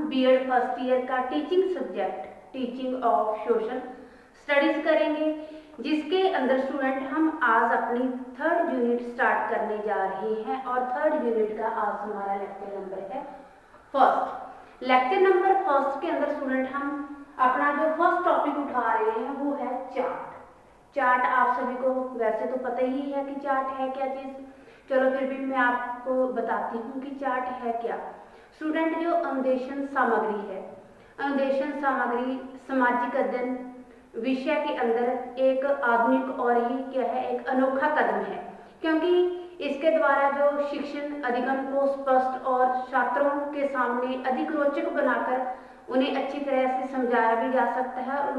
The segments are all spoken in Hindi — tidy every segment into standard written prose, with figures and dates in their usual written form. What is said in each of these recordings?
बीएड फर्स्ट ईयर का teaching subject teaching of social studies करेंगे, जिसके अंदर स्टूडेंट हम आज अपनी थर्ड यूनिट स्टार्ट करने जा रहे हैं। और थर्ड यूनिट का आज हमारा लेक्चर नंबर है फर्स्ट। लेक्चर नंबर फर्स्ट के अंदर स्टूडेंट हम अपना जो फर्स्ट टॉपिक उठा रहे हैं वो है चार्ट। चार्ट आप सभी को वैसे तो पता ही है कि चार्ट है क्या चीज, चलो फिर भी मैं आपको बताती हूँ कि चार्ट है क्या। स्टूडेंट जो अनुदेशन सामग्री है, अनुदेशन सामग्री सामाजिक अध्ययन विषय के अंदर एक आधुनिक और ही क्या है एक अनोखा कदम है, क्योंकि इसके द्वारा जो शिक्षण अधिगम को स्पष्ट और छात्रों के सामने अधिक रोचक बनाकर उन्हें अच्छी तरह से समझाया भी जा सकता है और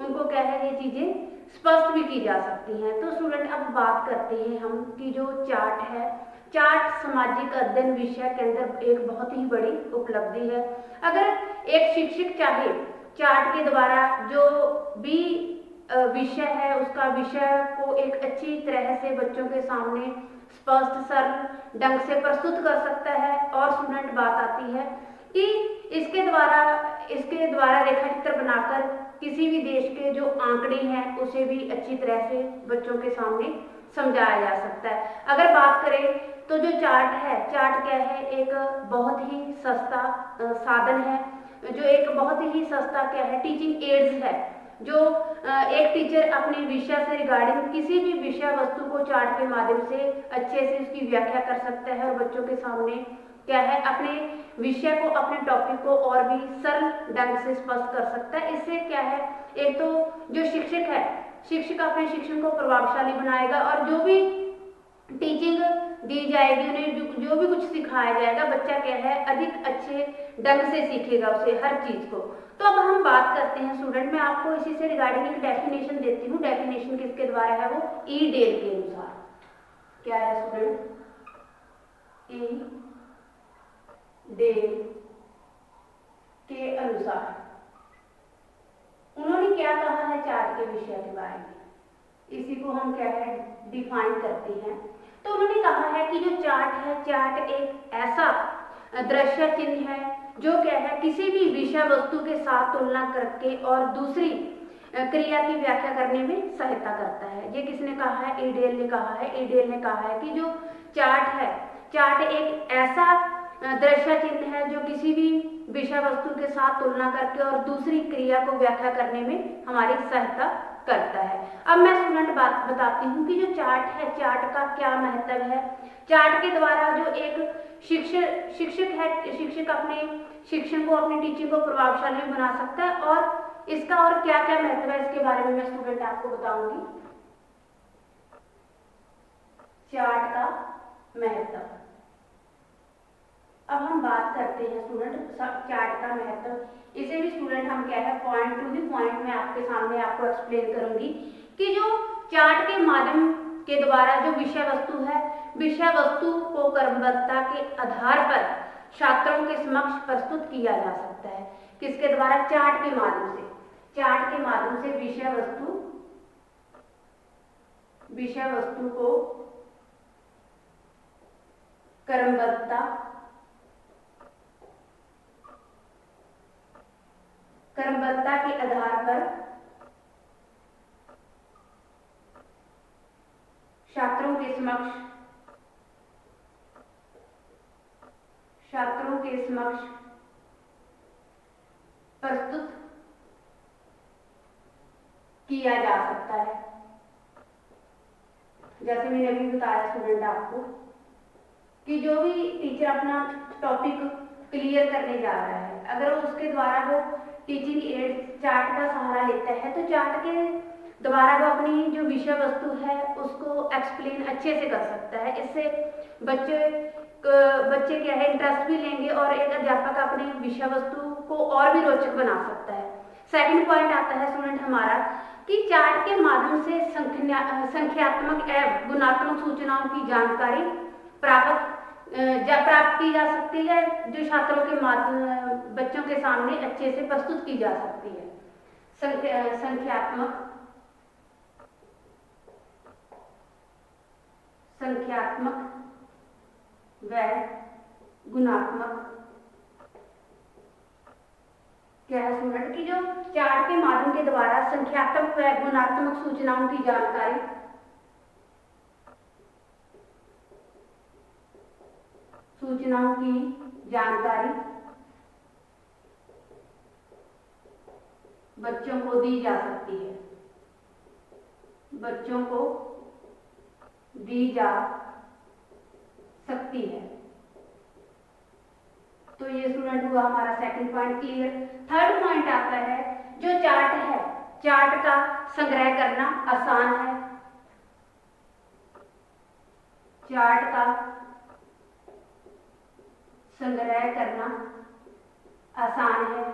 उनको क्या है ये चीजें स्पष्ट भी की जा सकती हैं। तो स्टूडेंट अब बात करते हैं हम कि जो चार्ट है, चार्ट सामाजिक अध्ययन विषय के अंदर एक बहुत ही बड़ी उपलब्धि है। अगर एक शिक्षक चाहे चार्ट के द्वारा जो भी विषय है उसका विषय को एक अच्छी तरह से बच्चों के सामने स्पष्ट सरल ढंग से प्रस्तुत कर सकता है। और स्टूडेंट बात आती है कि इसके द्वारा रेखाचित्र बनाकर किसी भी देश के जो आंकड़े हैं उसे भी अच्छी तरह से बच्चों के सामने समझाया जा सकता है। अगर बात करें तो जो चार्ट है, चार्ट क्या है एक बहुत ही सस्ता साधन है, जो एक बहुत ही सस्ता क्या है टीचिंग एड्स है, जो एक टीचर अपने विषय से रिगार्डिंग किसी भी विषय वस्तु को चार्ट के माध्यम से अच्छे से उसकी व्याख्या कर सकता है और बच्चों के सामने क्या है अपने विषय को अपने टॉपिक को और भी सरल ढंग से स्पष्ट कर सकता है। इससे क्या है एक तो जो शिक्षक है, शिक्षक अपने शिक्षण को प्रभावशाली बनाएगा और जो भी टीचिंग दी जाएगी उन्हें जो भी कुछ सिखाया जाएगा बच्चा क्या है अधिक अच्छे ढंग से सीखेगा उसे हर चीज को। तो अब हम बात करते हैं स्टूडेंट, मैं आपको इसी से रिगार्डिंग एक डेफिनेशन देती हूँ। डेफिनेशन किसके द्वारा है, वो ई डेल के अनुसार क्या है स्टूडेंट, ई डेल के अनुसार उन्होंने क्या कहा है चार्ट के विषय के बारे में, इसी को हम क्या है डिफाइन करते हैं। तो उन्होंने कहा है कि जो चार्ट है, चार्ट एक ऐसा दृश्य चिन्ह है जो क्या है किसी भी विषय वस्तु के साथ तुलना करके और दूसरी क्रिया की व्याख्या करने में सहायता करता है। ये किसने कहा है, एडेल ने कहा है। एडेल ने कहा है कि जो चार्ट है, चार्ट एक ऐसा दृश्य चिन्ह है जो किसी भी विषय वस्तु के साथ तुलना करके और दूसरी क्रिया को व्याख्या करने में हमारी सहायता करता है। अब मैं स्टूडेंट बात बताती हूँ कि जो चार्ट है, चार्ट का क्या महत्व है। चार्ट के द्वारा जो एक शिक्षक है, शिक्षक अपने शिक्षण को अपनी टीचिंग को प्रभावशाली बना सकता है। और इसका और क्या क्या महत्व है इसके बारे में मैं स्टूडेंट आपको बताऊंगी। चार्ट का महत्व, अब हम बात करते हैं स्टूडेंट चार्ट का महत्व। इसे भी स्टूडेंट हम क्या है पॉइंट टू दी पॉइंट में आपके सामने आपको एक्सप्लेन करूंगी कि जो चार्ट के माध्यम के द्वारा जो विषय वस्तु है, विषय वस्तु को क्रमबद्धता के आधार पर छात्रों के समक्ष प्रस्तुत किया जा सकता है। किसके द्वारा, चार्ट के माध्यम से। चार्ट के माध्यम से विषय वस्तु को क्रमबद्धता के आधार पर छात्रों के समक्ष प्रस्तुत किया जा सकता है। जैसे मैंने अभी बताया स्टूडेंट आपको कि जो भी टीचर अपना टॉपिक क्लियर करने जा रहा है, अगर उसके द्वारा वो टीचिंग एड चार्ट का सहारा लेता है तो चार्ट के द्वारा वो अपनी जो विषय वस्तु है उसको एक्सप्लेन अच्छे से कर सकता है। इससे बच्चे क्या है इंटरेस्ट भी लेंगे और एक अध्यापक अपनी विषय वस्तु को और भी रोचक बना सकता है। सेकंड पॉइंट आता है स्टूडेंट हमारा कि चार्ट के माध्यम से संख्यात्मक एवं गुणात्मक सूचनाओं की जानकारी प्राप्त की जा सकती है, जो छात्रों के बच्चों के सामने अच्छे से प्रस्तुत की जा सकती है। संख्यात्मक व गुणात्मक क्या है स्टूडेंट की जो चार्ट के माध्यम के द्वारा संख्यात्मक व गुणात्मक सूचनाओं की जानकारी बच्चों को दी जा सकती है, बच्चों को दी जा सकती है। तो ये स्टूडेंट हुआ हमारा second point clear. Third point आता है जो चार्ट है, चार्ट का संग्रह करना आसान है, चार्ट का संग्रह करना आसान है।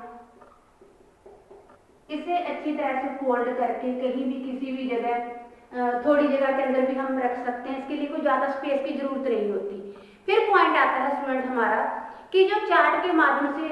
इसे अच्छी तरह से फोल्ड करके कहीं भी किसी भी जगह थोड़ी जगह के अंदर भी हम रख सकते हैं, इसके लिए कोई ज़्यादा स्पेस की जरूरत नहीं होती। फिर पॉइंट आता है स्टूडेंट हमारा कि जो चार्ट के माध्यम से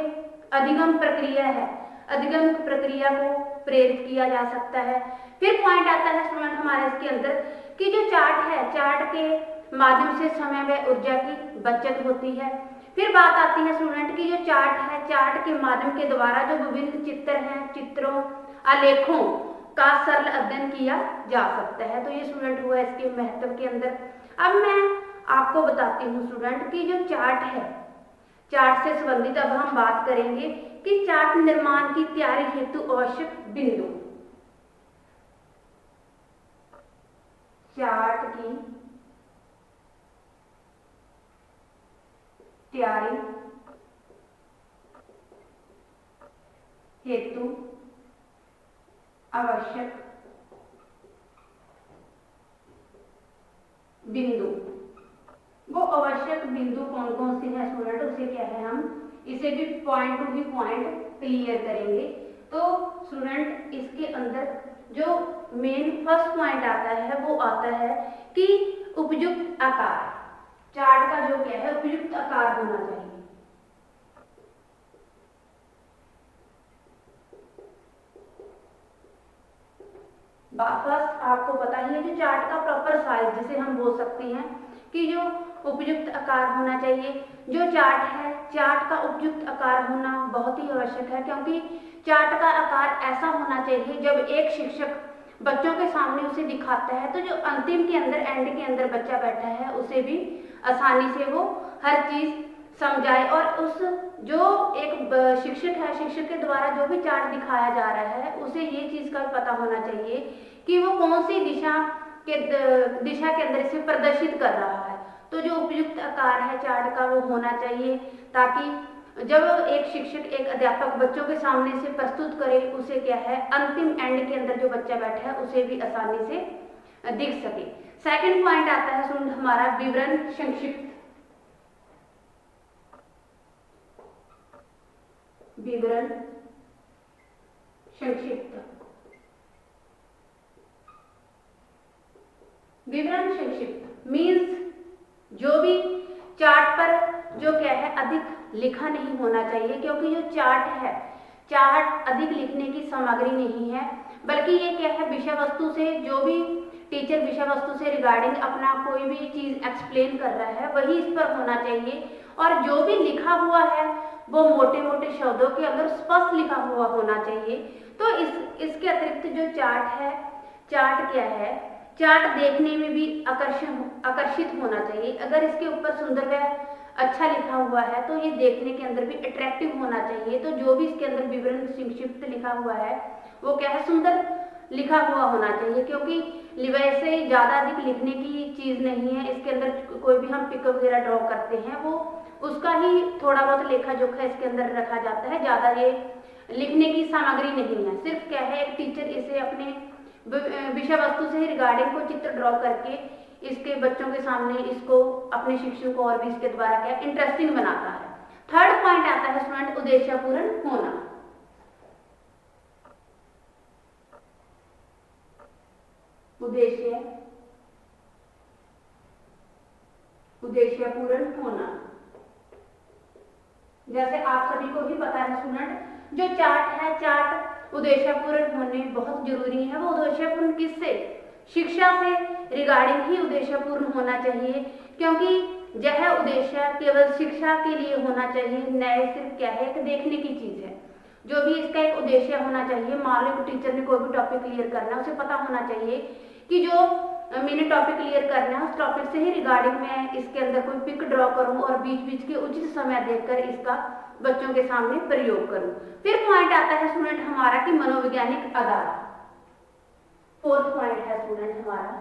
अधिगम प्रक्रिया है, अधिगम प्रक्रिया को प्रेरित किया जा सकता है। फिर पॉइंट आता है स्टूडेंट हमारे इसके अंदर कि जो चार्ट है, चार्ट के माध्यम से समय व ऊर्जा की बचत होती है। फिर बात आती है स्टूडेंट की जो चार्ट है, चार्ट के माध्यम के द्वारा जो विभिन्न चित्र हैं, चित्रों आलेखों का सरल अध्ययन किया जा सकता है। तो ये स्टूडेंट हुआ इसके महत्व के अंदर। अब मैं आपको बताती हूँ स्टूडेंट की जो चार्ट है, चार्ट से संबंधित अब हम बात करेंगे कि चार्ट निर्माण की तैयारी हेतु आवश्यक बिंदु, चार्ट की तैयारी हेतु आवश्यक बिंदु। वो आवश्यक बिंदु कौन कौन से हैं स्टूडेंट, उसे क्या है हम इसे भी पॉइंट टू भी पॉइंट क्लियर करेंगे। तो स्टूडेंट इसके अंदर जो मेन फर्स्ट पॉइंट आता है वो आता है कि उपयुक्त आकार, चार्ट का जो क्या है उपयुक्त आकार होना चाहिए। फर्स्ट आपको पता ही है जो चार्ट का प्रॉपर साइज जिसे हम बोल सकते हैं कि जो उपयुक्त आकार होना चाहिए। जो चार्ट है, चार्ट का उपयुक्त आकार होना बहुत ही आवश्यक है, क्योंकि चार्ट का आकार ऐसा होना चाहिए जब एक शिक्षक बच्चों के सामने उसे दिखाता है तो जो अंतिम के अंदर एंड के अंदर बच्चा बैठा है उसे भी आसानी से वो हर चीज समझाए। और उस जो एक शिक्षक है, शिक्षक के द्वारा जो भी चार्ट दिखाया जा रहा है उसे ये चीज का पता होना चाहिए कि वो कौन सी दिशा के अंदर इसे प्रदर्शित कर रहा है। तो जो उपयुक्त आकार है चार्ट का वो होना चाहिए, ताकि जब एक शिक्षक, एक अध्यापक बच्चों के सामने से प्रस्तुत करे उसे क्या है अंतिम एंड के अंदर जो बच्चा बैठा है उसे भी आसानी से दिख सके। सेकंड पॉइंट आता है सुन हमारा विवरण संक्षिप्त, विवरण संक्षिप्त, विवरण संक्षिप्त मीन्स जो भी चार्ट पर जो क्या है अधिक लिखा नहीं होना चाहिए, क्योंकि जो चार्ट है, चार्ट अधिक लिखने की सामग्री नहीं है, बल्कि ये क्या है विषय वस्तु से, जो भी टीचर विषय वस्तु से रिगार्डिंग अपना कोई भी चीज एक्सप्लेन कर रहा है वही इस पर होना चाहिए। और जो भी लिखा हुआ है वो मोटे मोटे शब्दों के अंदर स्पष्ट लिखा हुआ होना चाहिए। तो इसके अतिरिक्त जो चार्ट है, चार्ट क्या है, चार्ट देखने में भी आकर्षित होना चाहिए। अगर इसके ऊपर सुंदर व अच्छा लिखा हुआ है तो ये देखने के अंदर भी अट्रैक्टिव होना चाहिए। तो जो भी इसके अंदर विवरण संक्षिप्त लिखा हुआ है वो क्या है सुंदर लिखा हुआ होना चाहिए, क्योंकि वैसे ज़्यादा अधिक लिखने की चीज़ नहीं है। इसके अंदर कोई भी हम पिक वगैरह ड्रॉ करते हैं वो उसका ही थोड़ा बहुत लेखा जोखा इसके अंदर रखा जाता है, ज़्यादा ये लिखने की सामग्री नहीं है। सिर्फ क्या है एक टीचर इसे अपने विषय वस्तु से रिगार्डिंग को चित्र ड्रॉ करके इसके बच्चों के सामने इसको अपने शिक्षक को और भी इसके द्वारा क्या इंटरेस्टिंग बनाता है। थर्ड पॉइंट आता है स्टूडेंट उद्देश्यपूर्ण होना, उद्देश्यपूर्ण होना। जैसे आप सभी को भी पता है स्टूडेंट, जो चार्ट है, चार्ट उद्देश्यपूर्ण होने बहुत जरूरी है। वो उद्देश्यपूर्ण किससे, शिक्षा से रिगार्डिंग ही उद्देश्यपूर्ण होना चाहिए, क्योंकि यह उद्देश्य केवल शिक्षा के लिए होना चाहिए, न सिर्फ क्या है एक देखने की चीज है। जो भी इसका एक उद्देश्य होना चाहिए। मान लो टीचर ने कोई भी टॉपिक क्लियर करना है, उसे पता होना चाहिए कि जो मैंने टॉपिक क्लियर करना है उस टॉपिक से ही रिगार्डिंग मैं इसके अंदर कोई पिक ड्रॉ करूं और बीच बीच के उचित समय देखकर इसका बच्चों के सामने प्रयोग करूं। फिर पॉइंट आता है स्टूडेंट हमारा कि मनोवैज्ञानिक आधार। फोर्थ पॉइंट है स्टूडेंट हमारा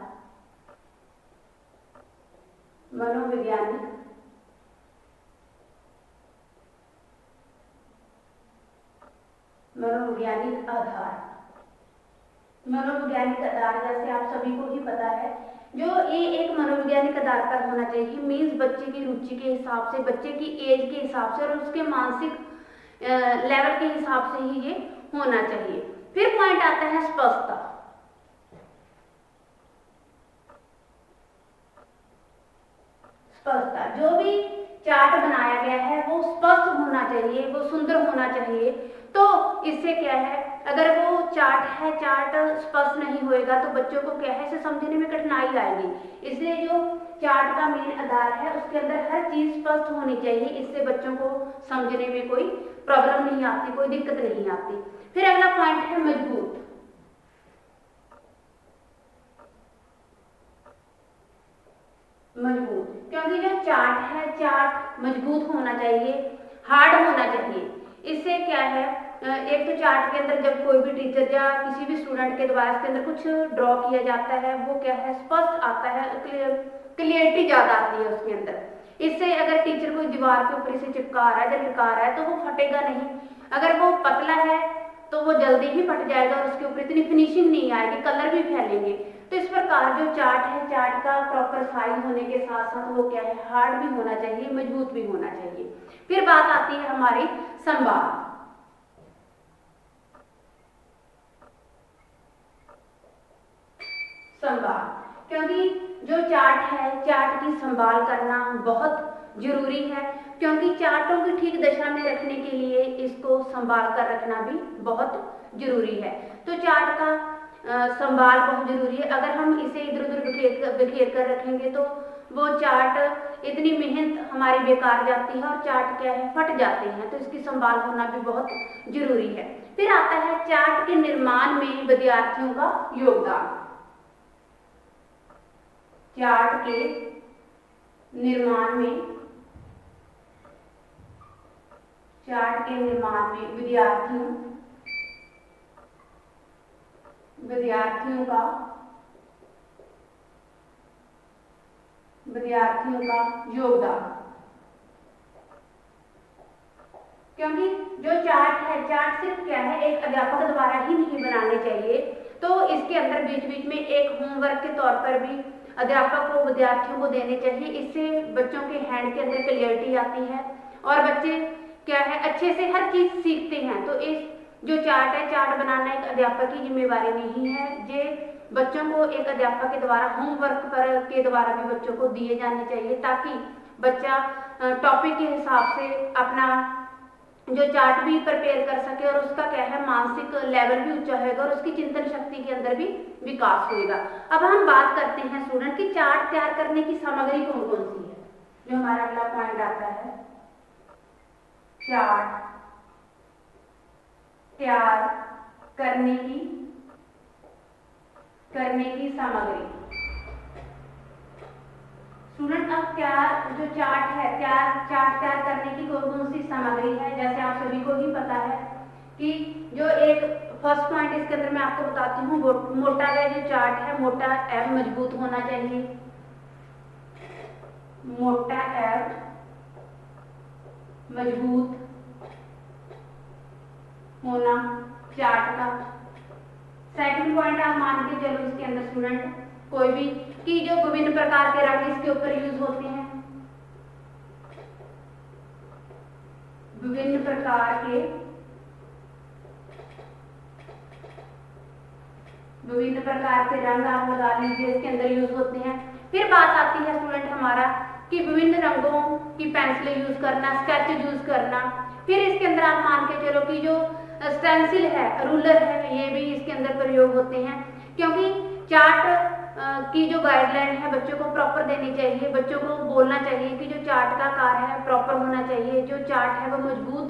मनोवैज्ञानिक आधार। मनोवैज्ञानिक आधार जैसे आप सभी को ही पता है, जो ये एक मनोवैज्ञानिक आधार पर होना चाहिए। मीन्स बच्चे की रुचि के हिसाब से, बच्चे की एज के हिसाब से और उसके मानसिक लेवल के हिसाब से ही ये होना चाहिए। फिर पॉइंट आता है स्पष्टता। स्पष्टता, जो भी चार्ट बनाया गया है वो स्पष्ट होना चाहिए, वो सुंदर होना चाहिए। तो इससे क्या है, अगर वो चार्ट है, चार्ट स्पष्ट नहीं होएगा तो बच्चों को क्या है, इसे समझने में कठिनाई आएगी। इसलिए जो चार्ट का मेन आधार है उसके अंदर हर चीज स्पष्ट होनी चाहिए। इससे बच्चों को समझने में कोई प्रॉब्लम नहीं आती, कोई दिक्कत नहीं आती। फिर अगला पॉइंट है मजबूत। मजबूत, क्योंकि जो चार्ट है, चार्ट मजबूत होना चाहिए, हार्ड होना चाहिए। इससे क्या है, एक तो चार्ट के अंदर जब कोई भी टीचर या किसी भी स्टूडेंट के द्वारा इसके अंदर कुछ ड्रॉ किया जाता है, वो क्या है, स्पष्ट आता है, क्लियरिटी ज्यादा आती है उसके अंदर। इससे अगर टीचर कोई दीवार के ऊपर इसे चिपका रहा है या लिखा रहा है तो वो फटेगा नहीं। अगर वो पतला है तो वो जल्दी ही फट जाएगा और उसके ऊपर इतनी फिनिशिंग नहीं आएगी, कलर भी फैलेंगे। तो इस प्रकार जो चार्ट है, चार्ट का प्रॉपर साइज होने के साथ साथ वो क्या है, हार्ड भी होना चाहिए, मजबूत भी होना चाहिए। फिर बात आती है हमारी संवाद। संवाद, क्योंकि जो चार्ट है, चार्ट की संभाल करना बहुत जरूरी है, क्योंकि चार्टों की ठीक दशा में रखने के लिए इसको संभाल कर रखना भी बहुत जरूरी है। तो चार्ट का संभाल बहुत जरूरी है। अगर हम इसे इधर उधर बिखेर कर रखेंगे तो वो चार्ट, इतनी मेहनत हमारी बेकार जाती है और चार्ट क्या है, फट जाते हैं। तो इसकी संभाल होना भी बहुत जरूरी है। फिर आता है चार्ट के निर्माण में विद्यार्थियों का योगदान। चार्ट के निर्माण में, चार्ट के निर्माण में विद्यार्थियों का योगदान। क्योंकि जो चार्ट है, चार्ट सिर्फ क्या है, एक अध्यापक द्वारा ही नहीं बनाने चाहिए। तो इसके अंदर बीच बीच में एक होमवर्क के तौर पर भी अध्यापक को विद्यार्थियों को देने चाहिए। इससे बच्चों के हैंड के अंदर क्लियरिटी आती है और बच्चे क्या है, अच्छे से हर चीज सीखते हैं। तो इस जो चार्ट है, चार्ट बनाना एक अध्यापक की जिम्मेवारी नहीं है, ये बच्चों को एक अध्यापक के द्वारा होमवर्क के द्वारा भी बच्चों को दिए जाने चाहिए, ताकि बच्चा टॉपिक के हिसाब से अपना जो चार्ट भी प्रिपेयर कर सके और उसका क्या है, मानसिक लेवल भी ऊंचा होगा और उसकी चिंतन शक्ति के अंदर भी विकास होगा। अब हम बात करते हैं स्टूडेंट की चार्ट तैयार करने की सामग्री कौन कौन सी है। जो हमारा अगला पॉइंट आता है, चार्ट तैयार करने की सामग्री। स्टूडेंट अब क्या, जो चार्ट है, चार्ट तैयार करने की कौन कौन सी सामग्री है, जैसे आप सभी को ही पता है कि जो एक फर्स्ट पॉइंट इसके अंदर मैं आपको बताती हूँ, मोटा है जो चार्ट है, मोटा एवं मजबूत होना चाहिए। मोटा एवं मजबूत होना चार्ट का। सेकंड पॉइंट आप मान के चलो इसके अंदर स्टूडेंट कोई भी कि जो विभिन्न प्रकार के रंग इसके ऊपर यूज होते हैं, विभिन्न प्रकार के रंग आप लगा लीजिए, इसके अंदर यूज होते हैं। फिर बात आती है स्टूडेंट हमारा कि विभिन्न रंगों की पेंसिलें यूज करना, स्केच यूज करना। फिर इसके अंदर आप मान के चलो कि जो स्टेंसिल है, रूलर है, ये भी इसके अंदर प्रयोग होते हैं, क्योंकि चार्ट की जो गाइडलाइन है बच्चों को प्रॉपर देनी चाहिए। बच्चों को बोलना चाहिए कि जो चार्ट का आकार है प्रॉपर होना चाहिए, जो चार्ट है वो मजबूत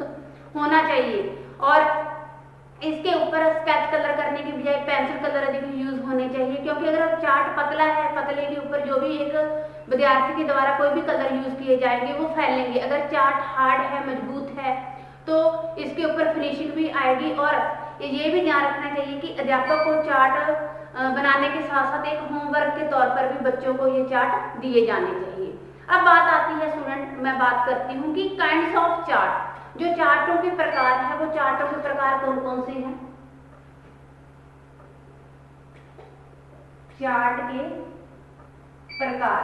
होना चाहिए। और इसके ऊपर स्केच कलर करने की बजाय पेंसिल कलर अधिक यूज होने चाहिए, क्योंकि अगर चार्ट पतला है, पतले के ऊपर जो भी एक विद्यार्थी के द्वारा कोई भी कलर यूज किए जाएंगे वो फैलेंगे। अगर चार्ट हार्ड है, मजबूत है, तो इसके ऊपर फिनिशिंग भी आएगी। और ये भी ध्यान रखना चाहिए कि अध्यापक को चार्ट बनाने के साथ साथ एक होमवर्क के तौर पर भी बच्चों को ये चार्ट दिए जाने चाहिए। अब बात आती है स्टूडेंट, मैं बात करती हूँ कि काइंड्स ऑफ चार्ट, जो चार्टों के प्रकार है, वो चार्टों के प्रकार कौन कौन से हैं। चार्ट के प्रकार,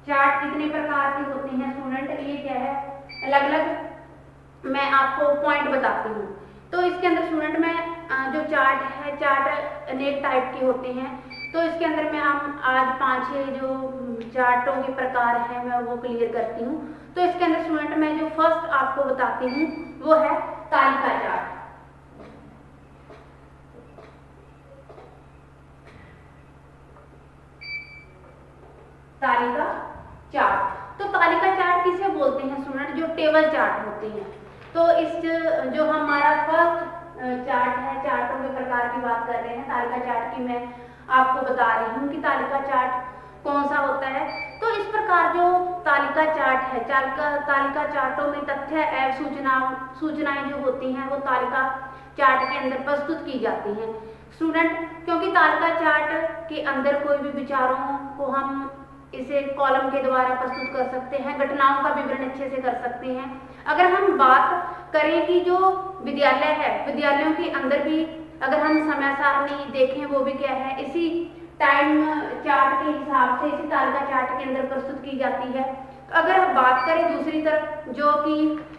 चार्ट कितने प्रकार के होते हैं स्टूडेंट, ये क्या है, अलग अलग मैं आपको पॉइंट बताती हूँ। तो इसके अंदर स्टूडेंट में जो चार्ट है, चार्ट अनेक टाइप के होते हैं। तो इसके अंदर में हम आज 5-6 जो चार्टों के प्रकार हैं मैं वो क्लियर करती हूँ। तो इसके अंदर स्टूडेंट मैं जो फर्स्ट आपको बताती हूँ वो है तालिका चार्ट। तालिका चार्ट, तो तालिका चार्ट किसे बोलते हैं स्टूडेंट, जो टेबल चार्ट होते हैं। तो इस जो हमारा फर्स्ट चार्ट है, चार्टों के प्रकार की बात कर रहे हैं, तालिका चार्ट की मैं आपको बता रही हूँ कि तालिका चार्ट कौन सा होता है। तो इस प्रकार जो तालिका चार्ट है, तालिका चार्टों में तथ्य एवं सूचनाएं जो होती हैं वो तालिका चार्ट के अंदर प्रस्तुत की जाती हैं स्टूडेंट। क्योंकि तालिका चार्ट के अंदर कोई भी विचारों को हम इसे कॉलम के द्वारा प्रस्तुत कर सकते हैं, घटनाओं का विवरण अच्छे से कर सकते हैं। अगर हम बात करें कि जो विद्यालय है, विद्यालयों के अंदर भी अगर हम समय सारणी देखें वो भी क्या है, इसी टाइम चार्ट के हिसाब से इसी तालिका चार्ट के अंदर प्रस्तुत की जाती है। अगर हम बात करें दूसरी तरफ जो कि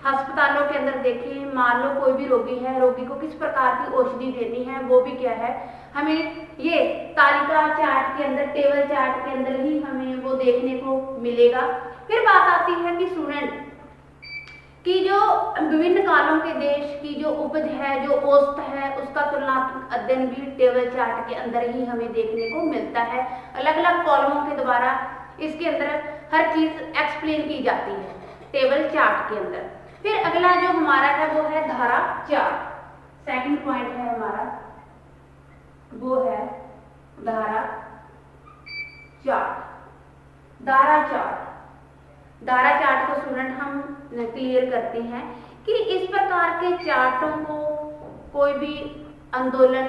अस्पतालों के अंदर देखें, मान लो कोई भी रोगी है, रोगी को किस प्रकार की औषधि देनी है वो भी क्या है, हमें ये तालिका चार्ट के अंदर, टेबल चार्ट के अंदर ही हमें वो देखने को मिलेगा। फिर बात आती है कि स्टूडेंट कि जो विभिन्न कालों के देश की जो उपज है, जो औसत है, उसका तुलनात्मक अध्ययन भी टेबल चार्ट के अंदर ही हमें देखने को मिलता है। अलग अलग कॉलमों के द्वारा इसके अंदर हर चीज एक्सप्लेन की जाती है टेबल चार्ट के अंदर। फिर अगला जो हमारा है वो है धारा चार्ट। सेकंड पॉइंट है हमारा वो है धारा चार्ट। धारा चार्ट, धारा चार्ट को स्टूडेंट हम क्लियर करते हैं कि इस प्रकार के चार्टों को कोई भी आंदोलन,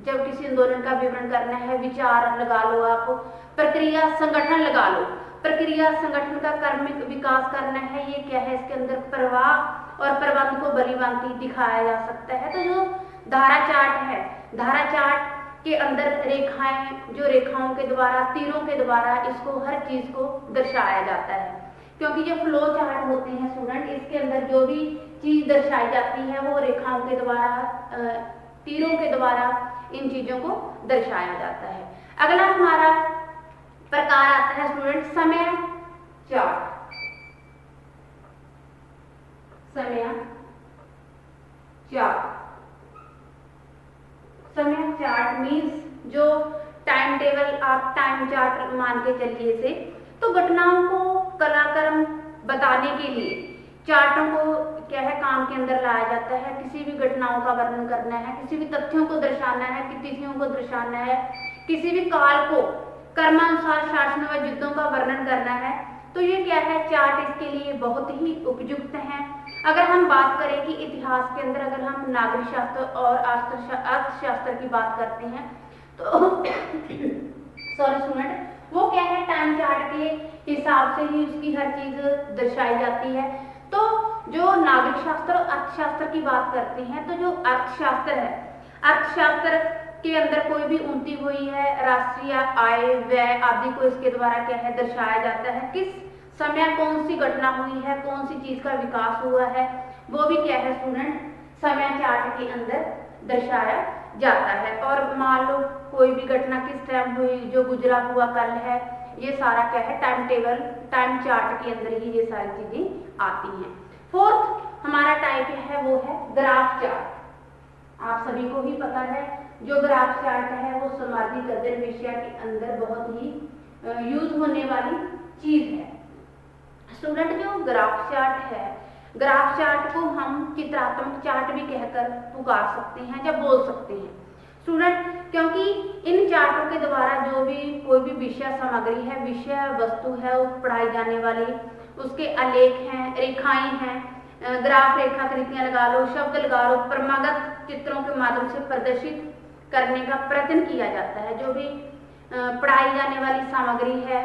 जब किसी आंदोलन का विवरण करना है, विचार लगा लो आप, प्रक्रिया संगठन लगा लो, प्रक्रिया संगठन का क्रमिक विकास करना है, ये क्या है, इसके अंदर प्रवाह और प्रबंध को भलीभांति दिखाया जा सकता है। तो जो धारा चार्ट है, धारा चार्ट के अंदर रेखाएं, जो रेखाओं के द्वारा, तीरों के द्वारा इसको हर चीज को दर्शाया जाता है। क्योंकि जो फ्लो चार्ट होते हैं स्टूडेंट, इसके अंदर जो भी चीज दर्शाई जाती है वो रेखाओं के द्वारा, तीरों के द्वारा इन चीजों को दर्शाया जाता है। अगला हमारा प्रकार आता है स्टूडेंट समय चार्ट। समय चार्ट, समय चार्ट मीन्स जो टाइम टेबल, आप टाइम चार्ट मान के चलिए इसे, तो घटनाओं को कलाक्रम बताने के लिए चार्टों को क्या है, काम के अंदर लाया जाता है। किसी भी घटनाओं का वर्णन करना है, किसी भी तथ्यों को दर्शाना है, तिथियों को दर्शाना है, किसी भी काल को क्रमानुसार शासनों व युद्धों का वर्णन करना है, तो ये क्या है, चार्ट इसके लिए बहुत ही उपयुक्त हैं। अगर हम बात करें कि इतिहास के अंदर अगर हम नागरिक शास्त्र और अर्थशास्त्र की बात करते हैं तो सॉरी स्टूडेंट, वो क्या है, टाइम चार्ट के हिसाब से ही उसकी हर चीज दर्शाई जाती है। तो जो नागरिक शास्त्र और अर्थशास्त्र की बात करते हैं, तो जो अर्थशास्त्र है, अर्थशास्त्र के अंदर कोई भी उन्नति हुई है, राष्ट्रीय आय, व्यय आदि को इसके द्वारा क्या है, दर्शाया जाता है। किस समय कौन सी घटना हुई है, कौन सी चीज का विकास हुआ है, वो भी क्या है स्टूडेंट, समय चार्ट के अंदर दर्शाया जाता है। और मान लो कोई भी घटना किस टाइम हुई, जो गुजरा हुआ कल है, ये सारा क्या है, टाइम टेबल, टाइम चार्ट के अंदर ही ये सारी चीजें आती हैं। फोर्थ हमारा टाइप है वो है ग्राफ चार्ट। आप सभी को ही पता है जो ग्राफ चार्ट है वो सामाजिक अध्ययन विषय के अंदर बहुत ही यूज होने वाली चीज है स्टूडेंट जो ग्राफ चार्ट है, ग्राफ चार्ट को हम चित्रात्मक चार्ट भी कहकर पुकार सकते हैं या बोल सकते हैं स्टूडेंट, क्योंकि इन चार्टों के द्वारा जो भी कोई भी विषय सामग्री है, विषय वस्तु है, वो पढ़ाई जाने वाली, उसके आलेख हैं, रेखाएं हैं, ग्राफ रेखाकृतियां लगा लो, शब्द लगा लो, क्रमागत चित्रों के माध्यम से प्रदर्शित करने का प्रयत्न किया जाता है। जो भी पढ़ाई जाने वाली सामग्री है,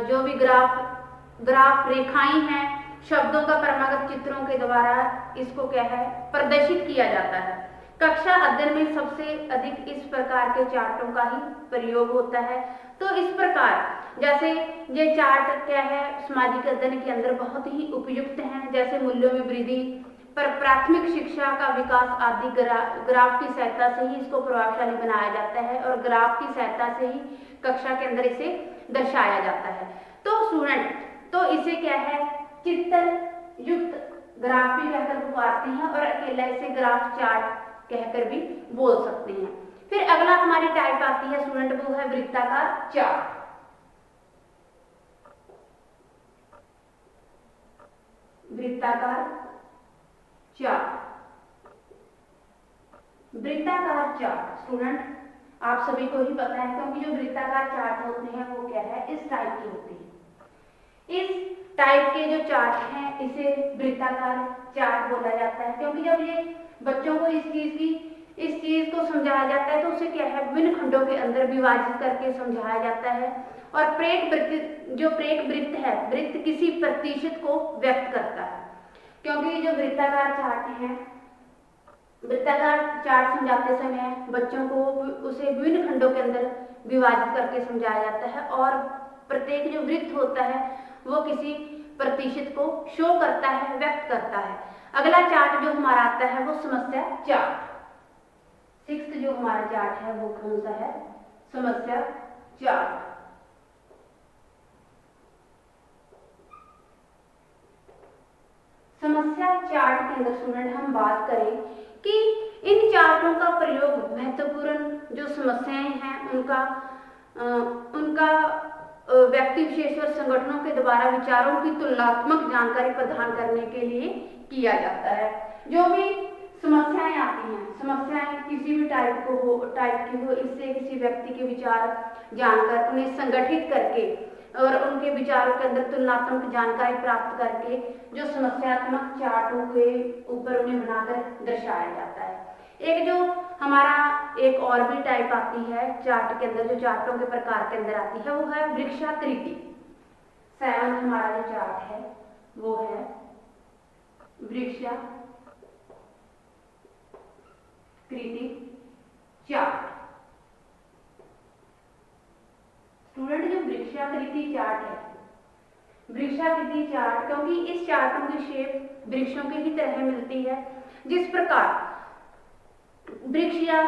जो भी ग्राफ रेखाएं हैं, शब्दों का क्रमागत चित्रों के द्वारा इसको क्या है प्रदर्शित किया जाता है। कक्षा अध्ययन में सबसे अधिक इस प्रकार के चार्टों का ही प्रयोग होता है। तो इस प्रकार जैसे ये चार्ट क्या है सामाजिक अध्ययन के अंदर बहुत ही उपयुक्त हैं, जैसे मूल्यों में वृद्धि पर प्राथमिक शिक्षा का विकास आदि ग्राफ की सहायता से ही इसको प्रभावशाली बनाया जाता है और ग्राफ की सहायता से ही कक्षा के अंदर इसे दर्शाया जाता है। तो स्टूडेंट तो इसे क्या है चित्र युक्त ग्राफ भी कहकर पुकारते हैं और अकेला इसे ग्राफ चार्ट कहकर भी बोल सकते हैं। फिर अगला हमारी टाइप आती है स्टूडेंट, वो है वृत्ताकार चार्ट। वृत्ताकार चार्ट, वृत्ताकार चार्ट स्टूडेंट आप सभी को ही पता है, क्योंकि जो वृत्ताकार चार्ट होते हैं वो क्या है इस टाइप के होते हैं। इस टाइप के जो चार्ट हैं इसे वृत्ताकार चार्ट बोला जाता है, क्योंकि जब ये बच्चों को इस चीज को समझाया जाता है तो उसे क्या है विभिन्न खंडों के अंदर विभाजित करके समझाया जाता है। और प्रेक वृत्त है, वृत्त किसी प्रतिशत को व्यक्त करता है, क्योंकि जो वृत्ताकार चार्ट है, वृत्ताकार चार्ट समझाते समय बच्चों को उसे विभिन्न खंडों के अंदर विभाजित करके समझाया जाता है और प्रत्येक जो वृत्त होता है वो किसी प्रतिशत को शो करता है, व्यक्त करता है। अगला चार्ट जो हमारा आता है वो समस्या चार्ट। सिक्स्थ जो हमारा चार्ट है वो कौन सा है, समस्या चार्ट। समस्या चार्ट के अंदर स्टूडेंट हम बात करें कि इन चार्टों का प्रयोग महत्वपूर्ण जो समस्याएं हैं उनका व्यक्ति विशेष और संगठनों के द्वारा विचारों की तुलनात्मक जानकारी प्रदान करने के लिए किया जाता है। जो भी समस्याएं आती हैं, समस्याएं किसी भी टाइप की हो, इससे किसी व्यक्ति के विचार जानकर उन्हें संगठित करके और उनके विचारों के अंदर तुलनात्मक जानकारी प्राप्त करके जो समस्यात्मक चार्टों के ऊपर उन्हें बनाकर दर्शाया जाता है। एक जो हमारा एक और भी टाइप आती है चार्ट के अंदर, जो चार्टों के प्रकार के अंदर आती है वो है वृक्षाकृति। 7 हमारा जो चार्ट है वो है वृक्षाकृति चार्ट। स्टूडेंट जो वृक्षाकृति चार्ट है, वृक्षाकृति चार्ट क्योंकि इस चार्टों की शेप वृक्षों की ही तरह मिलती है। जिस प्रकार वृक्ष या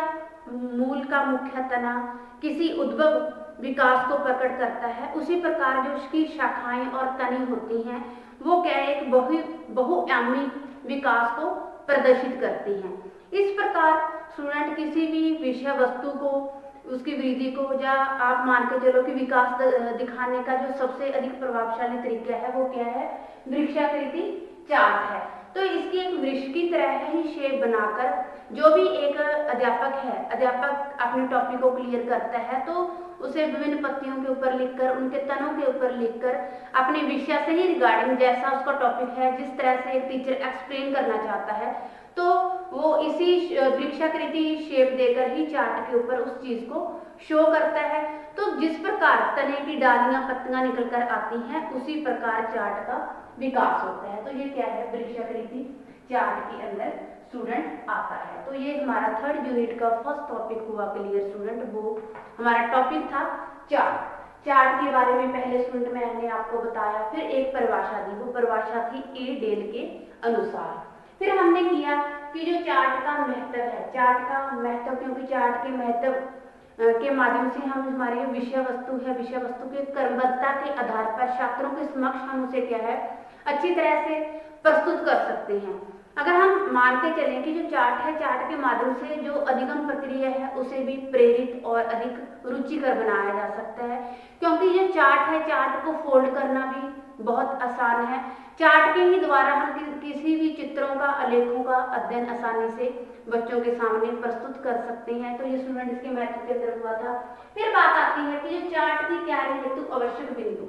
मूल का मुख्य तना किसी उद्भव विकास को प्रकट करता है, उसी प्रकार जो उसकी शाखाएं और तने होती हैं वो क्या एक बहुआयामी विकास को प्रदर्शित करती हैं। इस प्रकार स्टूडेंट किसी भी विषय वस्तु को, उसकी वृद्धि को, या आप मान के चलो कि विकास दिखाने का जो सबसे अधिक प्रभावशाली तरीका है वो क्या है, वृक्षाकृति चार्ट है। तो इसकी एक वृक्ष की तरह ही शेप बनाकर जो भी एक अध्यापक है, अध्यापक अपने टॉपिक को क्लियर करता है तो उसे विभिन्न पत्तियों के ऊपर लिखकर, उनके तनों के ऊपर लिखकर अपने विषय से ही रिगार्डिंग जैसा उसका टॉपिक है, जिस तरह से एक टीचर एक्सप्लेन करना चाहता है तो वो इसी वृक्षाकृति शेप देकर ही चार्ट के ऊपर उस चीज को शो करता है। तो जिस प्रकार तने की डालियां पत्तियां निकल कर आती हैं उसी प्रकार चार्ट का विकास होता है। तो ये क्या है, वृक्षाकृति चार्ट के अंदर स्टूडेंट आता है। तो ये हमारा 3rd यूनिट का फर्स्ट टॉपिक हुआ क्लियर स्टूडेंट। वो हमारा टॉपिक था चार्ट। चार्ट के बारे में पहले स्टूडेंट मैंने आपको बताया, फिर एक परिभाषा दी, वो परिभाषा थी ए डेल के अनुसार। फिर हमने किया कि जो चार्ट का महत्व है, चार्ट का महत्व क्योंकि चार्ट के महत्व के माध्यम से हम हमारी विषय वस्तु है, विषय वस्तु के क्रमबद्धता के आधार पर छात्रों के समक्ष हम उसे क्या है अच्छी तरह से प्रस्तुत कर सकते हैं। अगर हम मान के चलें कि जो चार्ट है, चार्ट के माध्यम से जो अधिगम प्रक्रिया है उसे भी प्रेरित और अधिक रुचिकर बनाया जा सकता है, क्योंकि जो चार्ट है, चार्ट को फोल्ड करना भी बहुत आसान है। चार्ट के ही द्वारा हम किसी भी चित्रों का, आलेखों का अध्ययन आसानी से बच्चों के सामने प्रस्तुत कर सकते हैं। तो ये स्टूडेंट इसके महत्व के अंदर हुआ था। फिर बात आती है कि जो चार्ट की तैयारी हेतु आवश्यक बिंदु,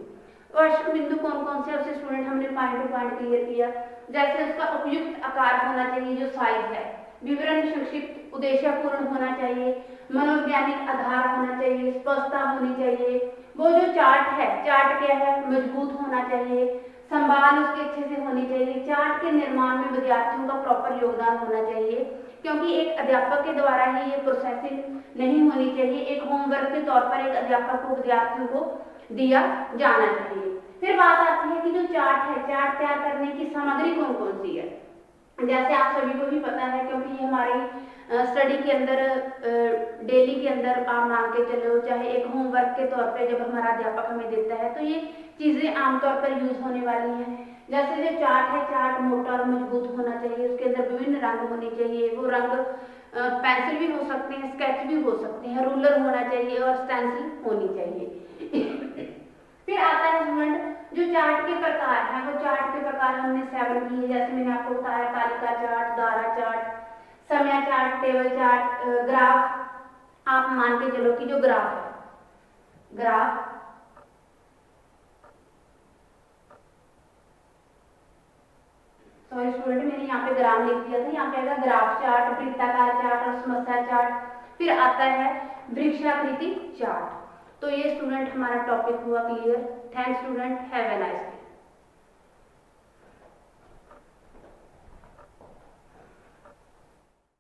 आवश्यक बिंदु कौन कौन से, उससे स्टूडेंट हमने पॉइंट टू पॉइंट क्लियर किया। जैसे उसका उपयुक्त आकार होना चाहिए, जो साइज है, विवरण संक्षिप्त उद्देश्यपूर्ण होना चाहिए, मनोवैज्ञानिक आधार होना चाहिए, स्पष्टता होनी चाहिए। वो जो चार्ट है, चार्ट क्या है, मजबूत होना चाहिए, संभाल उसके अच्छे से होनी चाहिए। चार्ट के निर्माण में विद्यार्थियों का प्रॉपर योगदान होना चाहिए, क्योंकि एक अध्यापक के द्वारा ही ये प्रोसेसिंग नहीं होनी चाहिए। एक होमवर्क के तौर पर एक अध्यापक को विद्यार्थियों को दिया जाना चाहिए। फिर बात आती है कि जो चार्ट है, चार्ट तैयार करने की सामग्री कौन कौन सी है। जैसे आप सभी को भी पता है, क्योंकि ये हमारी स्टडी के अंदर, डेली के अंदर आप मान के चलो, चाहे एक होमवर्क के तौर पे जब हमारा अध्यापक हमें देता है तो ये चीजें आमतौर पर यूज होने वाली हैं। जैसे जो चार्ट है, चार्ट मोटा और मजबूत होना चाहिए, उसके अंदर विभिन्न रंग होने चाहिए। वो रंग पेंसिल भी हो सकते हैं, स्केच भी हो सकते हैं, रूलर होना चाहिए और स्टेंसिल होनी चाहिए। फिर आता है स्टूडेंट जो चार्ट के प्रकार हैं, वो चार्ट के प्रकार हमने 7 किए। जैसे मैंने आपको बताया, तालिका चार्ट, दायरा चार्ट, समय चार्ट, टेबल चार्ट, ग्राफ। आप मान के चलो कि जो ग्राफ है, ग्राफ, सॉरी स्टूडेंट मैंने यहाँ पे ग्राम लिख दिया था, यहाँ पे आएगा ग्राफ चार्ट, वृत्ताकार चार्ट और समस्या चार्ट। फिर आता है वृक्षाकृति चार्ट। तो ये स्टूडेंट हमारा टॉपिक हुआ clear. Thanks student, have a nice day.